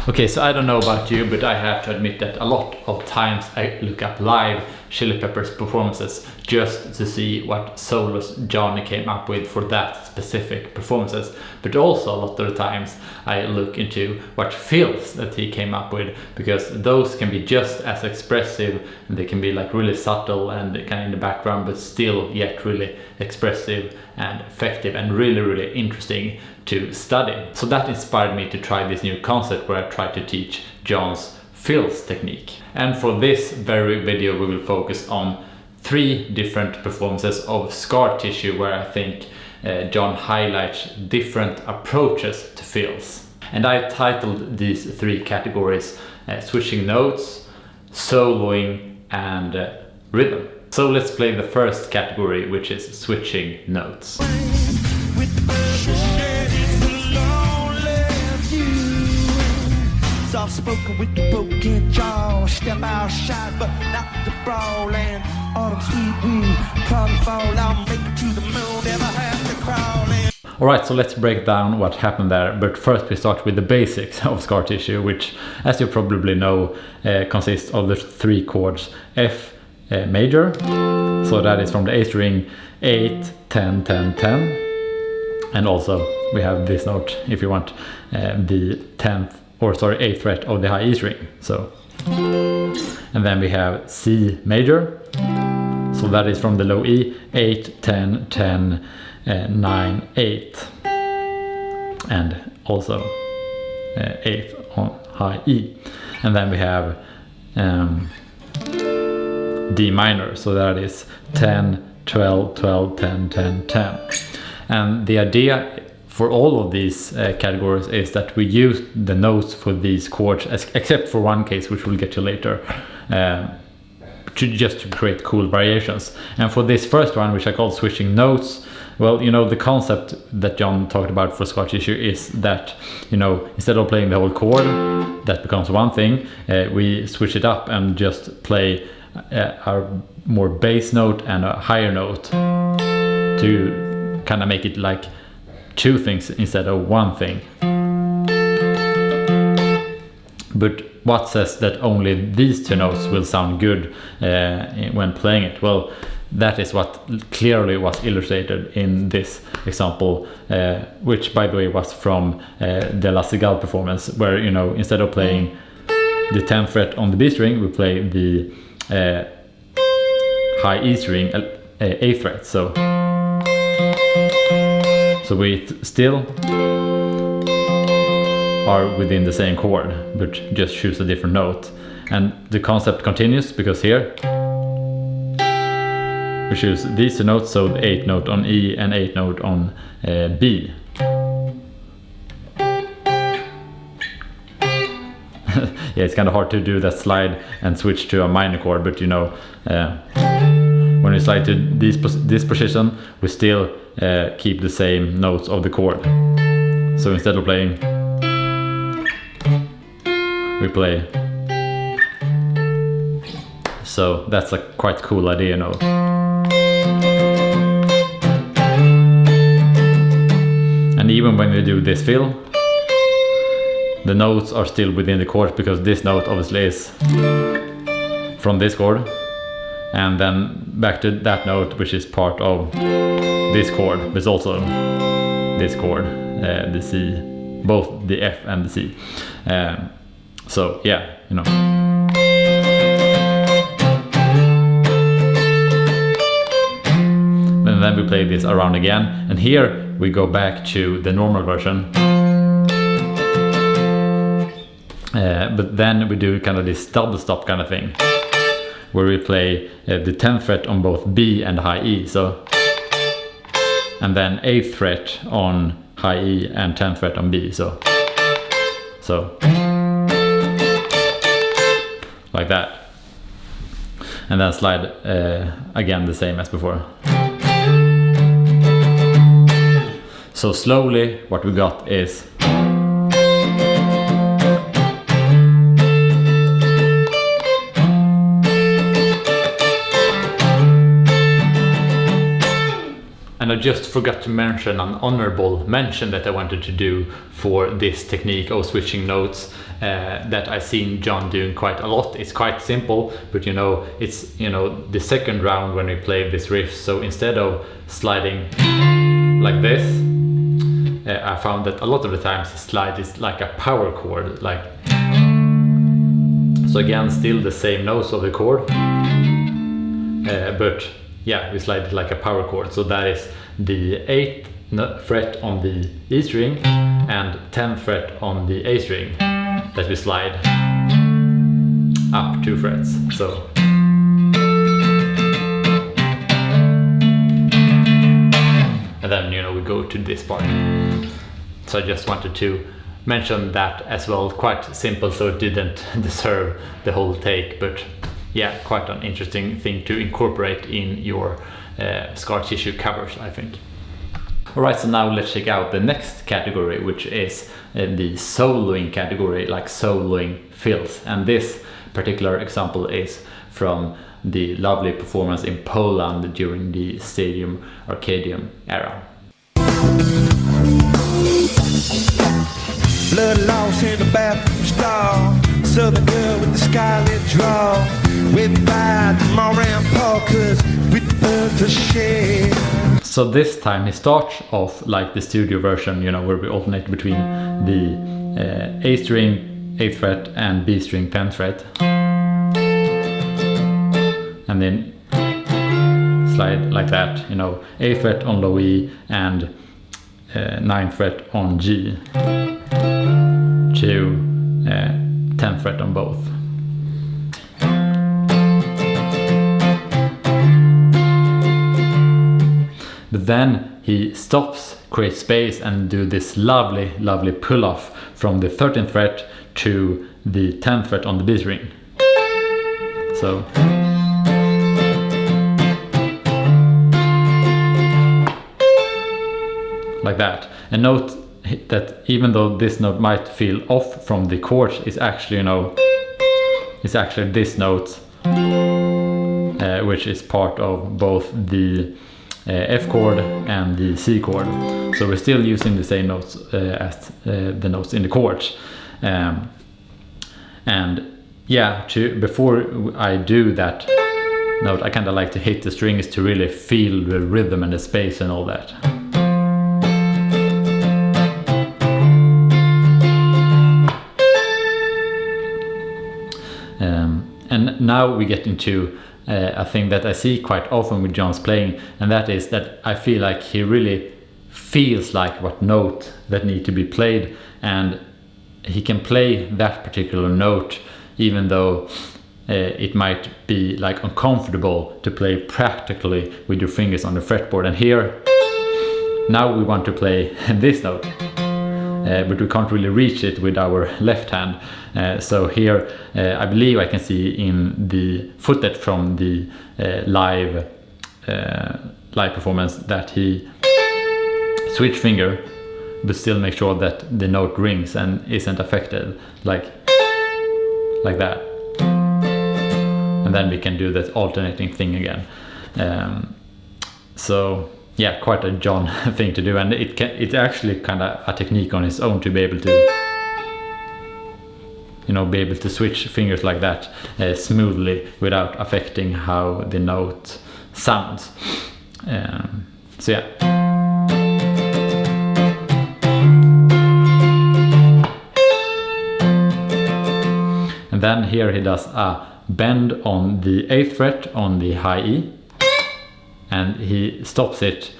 Okay, so I don't know about you, but I have to admit that a lot of times I look up live Chili Peppers performances just to see what solos Johnny came up with for that specific performances. But also a lot of the times I look into what fills that he came up with, because those can be just as expressive, and they can be like really subtle and kind of in the background, but still yet really expressive and effective and really interesting to study. So that inspired me to try this new concept where I try to teach John's fills technique. And for this very video we will focus on 3 different performances of scar tissue where I think John highlights different approaches to fills. And I titled these 3 categories switching notes, soloing and rhythm. So let's play the first category, which is switching notes. Soft-spoken with the broken jaw, step outside but not the brawling. Autumn sweet wind, come fall, I'll make it to the moon, never have to crawl in. Alright, so let's break down what happened there, but first we start with the basics of scar tissue, which, as you probably know, consists of the 3 chords F major, so that is from the A string, 8, 10, 10, 10, and also we have this note if you want the 8th fret of the high E string. So, and then we have C major, so that is from the low E, 8, 10, 10, 9, 8, and also 8th on high E. And then we have D minor, so that is 10, 12, 12, 10, 10, 10. And the idea for all of these categories is that we use the notes for these chords, except for one case which we'll get to later, just to create cool variations. And for this first one, which I call switching notes, well, you know, the concept that John talked about for scar tissue is that, you know, instead of playing the whole chord, that becomes one thing, we switch it up and just play our more bass note and a higher note to kind of make it like 2 things instead of 1 thing. But what says that only these 2 notes will sound good when playing it? Well, that is what clearly was illustrated in this example, which by the way was from the La Cigale performance, where, you know, instead of playing the 10th fret on the B string, we play the high E string, 8th fret. So we still are within the same chord, but just choose a different note. And the concept continues, because here we choose these 2 notes, so the 8th note on E and 8th note on B. Yeah, it's kind of hard to do that slide and switch to a minor chord, but you know, when we slide to this position, we still keep the same notes of the chord. So instead of playing, we play. So that's a quite cool idea, you know. And even when we do this fill, the notes are still within the chord, because this note obviously is from this chord, and then back to that note, which is part of this chord, but it's also this chord, the C, both the F and the C. So yeah, you know. And then we play this around again, and here we go back to the normal version. But then we do kind of this double stop kind of thing, where we play the 10th fret on both B and high E, so, and then 8th fret on high E and 10th fret on B, so like that, and then slide again the same as before. So slowly what we got is and I just forgot to mention an honorable mention that I wanted to do for this technique of switching notes that I've seen John doing quite a lot. It's quite simple, but it's the second round when we play this riff. So instead of sliding like this, I found that a lot of the times the slide is like a power chord, like so. Again, still the same notes of the chord, but yeah, we slide it like a power chord. So that is the 8th fret on the E string and 10th fret on the A string that we slide up 2 frets. So and then we go to this part. So I just wanted to mention that as well. Quite simple, so it didn't deserve the whole take, but yeah, quite an interesting thing to incorporate in your scar tissue covers, I think. Alright, so now let's check out the next category, which is the soloing category, like soloing fills. And this particular example is from the lovely performance in Poland during the Stadium Arcadium era. Blood loss in the bathroom stall. Southern girl with the scarlet draw. With by Moran Parkers with the shed. So this time he starts off like the studio version, where we alternate between the A string 8th fret and B string 10th fret, and then slide like that, 8th fret on low E and 9th fret on G to 10th fret on both. But then he stops, creates space, and do this lovely pull off from the 13th fret to the 10th fret on the B string. So like that. And note that even though this note might feel off from the chords, it's actually it's actually this note, which is part of both the F chord and the C chord. So we're still using the same notes as the notes in the chords. And yeah, before I do that note, I kind of like to hit the strings to really feel the rhythm and the space and all that. And now we get into a thing that I see quite often with John's playing, and that is that I feel like he really feels like what note that need to be played, and he can play that particular note even though it might be like uncomfortable to play practically with your fingers on the fretboard. And here, now we want to play this note, but we can't really reach it with our left hand. So here I believe I can see in the footage from the live performance that he switch finger but still make sure that the note rings and isn't affected, like that. And then we can do that alternating thing again. So yeah, quite a John thing to do, and it's actually kind of a technique on its own to be able to switch fingers like that smoothly without affecting how the note sounds. So yeah. And then here he does a bend on the 8th fret on the high E, and he stops it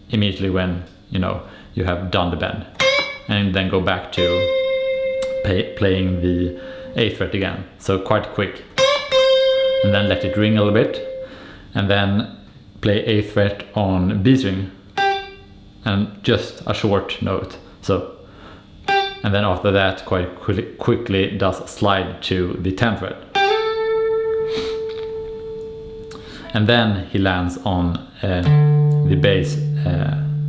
immediately when you have done the bend, and then go back to playing the 8th fret again, so quite quick, and then let it ring a little bit, and then play 8th fret on B string and just a short note, so, and then after that quite quickly does slide to the 10th fret. And then he lands on the bass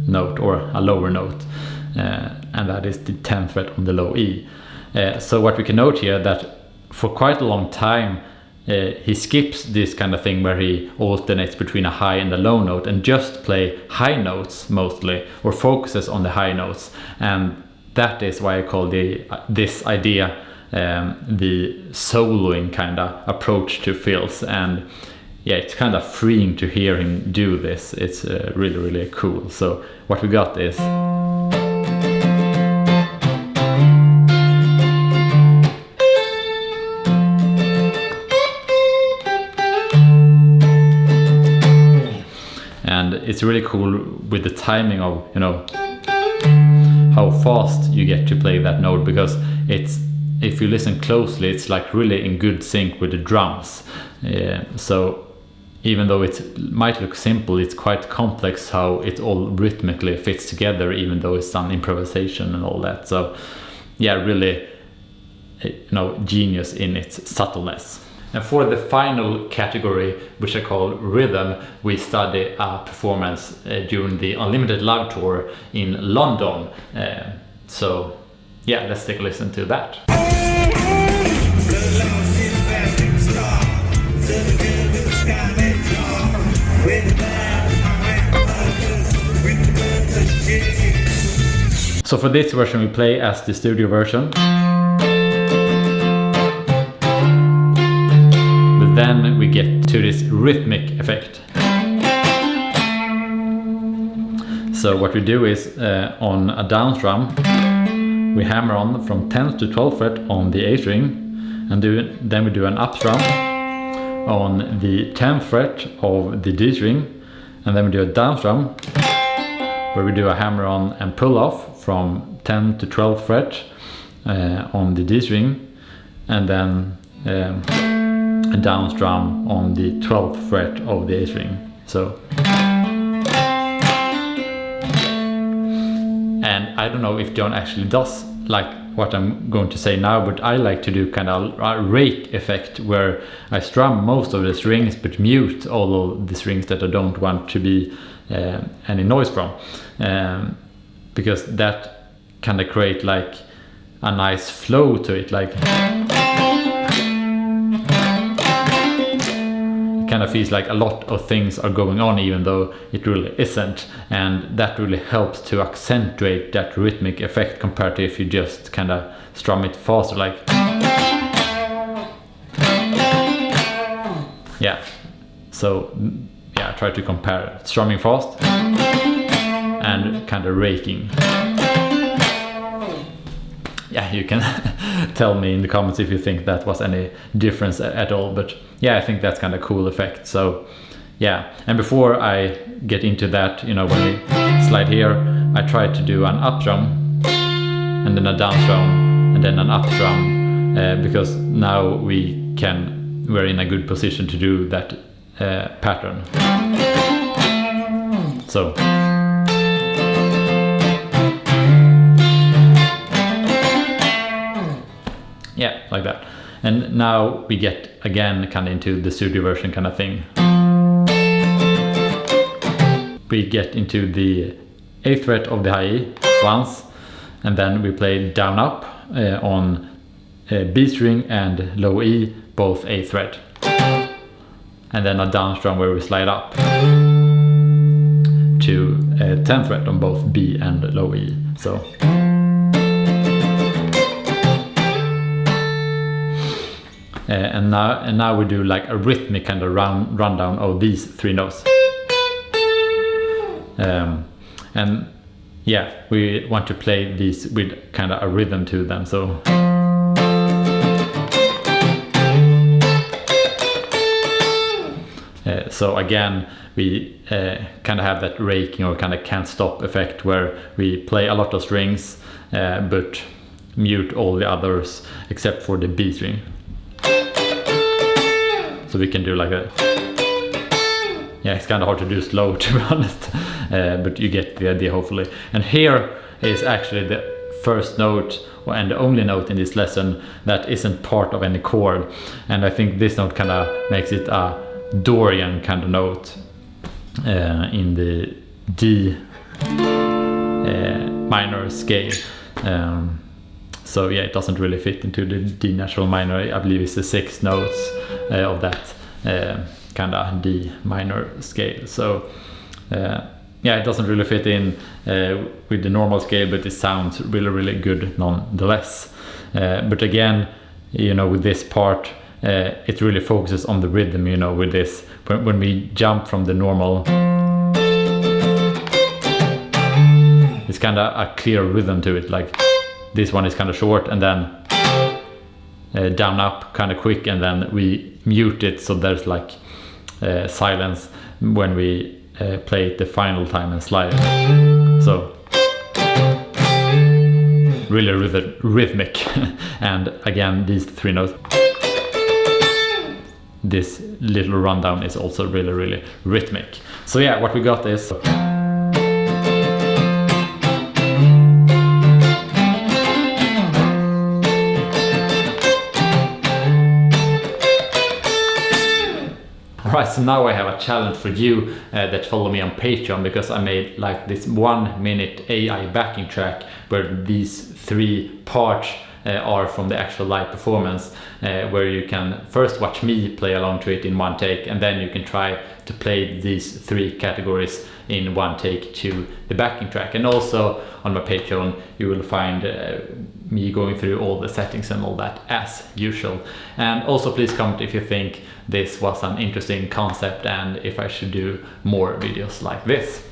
note, or a lower note, and that is the 10th fret on the low E. So what we can note here, that for quite a long time he skips this kind of thing where he alternates between a high and a low note and just play high notes mostly, or focuses on the high notes. And that is why I call this idea the soloing kind of approach to fills. And yeah, it's kind of freeing to hear him do this. It's really, really cool. So what we got is and it's really cool with the timing of, you know, how fast you get to play that note, because it's, if you listen closely, it's like really in good sync with the drums. So even though it might look simple, it's quite complex how it all rhythmically fits together, even though it's some improvisation and all that. So yeah, really, you know, genius in its subtleness. And for the final category, which I call rhythm, we study a performance during the Unlimited Love Tour in London. So yeah, let's take a listen to that. So for this version we play as the studio version. But then we get to this rhythmic effect. So what we do is on a down strum we hammer on from 10th to 12th fret on the A string, and then we do an up strum on the 10th fret of the D string, and then we do a down strum where we do a hammer on and pull off from 10th to 12th fret on the D string, and then a down strum on the 12th fret of the A string. So, and I don't know if John actually does like what I'm going to say now, but I like to do kind of a rake effect where I strum most of the strings but mute all of the strings that I don't want to be any noise from, because that kind of create like a nice flow to it, like kind of feels like a lot of things are going on even though it really isn't, and that really helps to accentuate that rhythmic effect compared to if you just kind of strum it faster, like yeah. So yeah, try to compare strumming fast and kind of raking. Yeah, you can tell me in the comments if you think that was any difference at all, but yeah, I think that's kind of cool effect. So yeah, and before I get into that, you know, when we slide here, I try to do an up strum and then a down strum and then an up strum, because now we're in a good position to do that pattern. So yeah, like that. And now we get again kind of into the studio version kind of thing. We get into the 8th fret of the high E once, and then we play down up on B string and low E, both 8th fret, and then a down strum where we slide up to 10th fret on both B and low E. So and now we do like a rhythmic kind of rundown of these three notes. And yeah, we want to play these with kind of a rhythm to them. So so again, we kind of have that raking or kind of can't stop effect where we play a lot of strings but mute all the others except for the B string. So we can do like that. Yeah, it's kind of hard to do slow, to be honest, but you get the idea hopefully. And here is actually the first note and the only note in this lesson that isn't part of any chord, and I think this note kind of makes it a Dorian kind of note in the D minor scale. So yeah, it doesn't really fit into the D natural minor. I believe it's the 6 notes of that kind of D minor scale. So yeah, it doesn't really fit in with the normal scale, but it sounds really good nonetheless. But again, you know, with this part, it really focuses on the rhythm, you know, with this. When we jump from the normal, it's kind of a clear rhythm to it. Like this one is kind of short, and then down up kind of quick, and then we mute it so there's like silence when we play it the final time and slide it. So really rhythmic. And again, these 3 notes, this little rundown is also really rhythmic. So yeah, what we got is Alright, so now I have a challenge for you that follow me on Patreon, because I made like this 1 minute AI backing track where these 3 parts are from the actual live performance, where you can first watch me play along to it in 1 take, and then you can try to play these 3 categories in 1 take to the backing track. And also on my Patreon you will find me going through all the settings and all that as usual. And also please comment if you think this was an interesting concept and if I should do more videos like this.